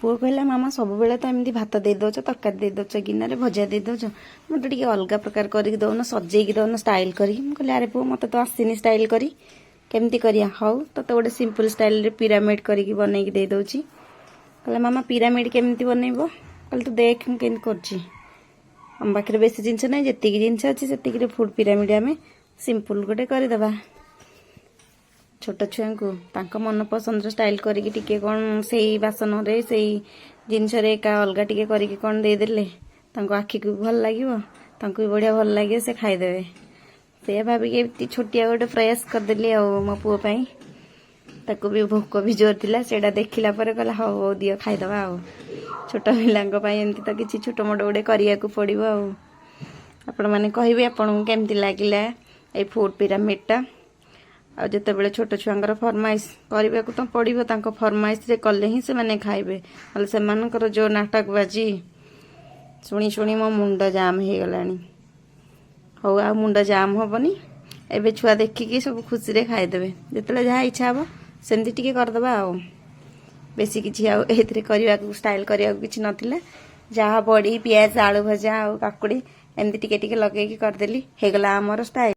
पुओ कहला मामा सब बेले तो एमती भात दे दौच तरकारी दे दौच गिनारे भजा दे दौच मत टे अलग प्रकार कर दौन सजेक दौन स्टाइल करी कहली अरे पुओ मत तो आसनी स्टाइल करी केमती करिया हाउ तो गोटे सिंपल स्टाइल पिरामिड करके बनई दे दौची कहला मामा पिरामिड केमती बनइब कहली तू देख मुझे कर आम पाखे बेसी जिनस ना जी जिनस अच्छी से फूड पिरामिड आम सिंपल गोटे करदे छोट छुआ को मन पसंद स्टाइल करिकी टिके कौन से बासन रे से जिनस एका अलग टिके करिकी कौन देदेले आखि को भल लगे भी बढ़िया भल लगे से खाईदेवे से भाविकी छोटिया गोटे प्रयास करदेली मो पुओ ताको भी भोक भी जोर थिला सेटा देखिला पर कहला हो दियो खाईदबा छोट पिलांको एमती तो किसी छोट मोट गोटे करिया को पड़ो आपण मैंने कहे आपन केमती लगिला ए फूड पिरामिडटा आ जिते बड़े छोट छुआंकर फरमाइश करने को तो पड़ो फरमाइश रे कले ही से माने खाइबे नले से मानकर जो नाटक बाजी शुणी शुणी मो मुंड जाम हो गलानी हो आ मुंड जाम हबनी एबे छुआ देखिकी सब खुशी रे खाइदेवे जिते जहाँ इच्छा हम सेमती टिके करदबा बेसी किछि आ एथरे करबा को स्टाइल करबा को किछि नथिला जहाँ बड़ी पियाज आलू भजा आ काकुड़ी एमती टिके टिके लगेकी करदेली हे गला हमर स्टाइल।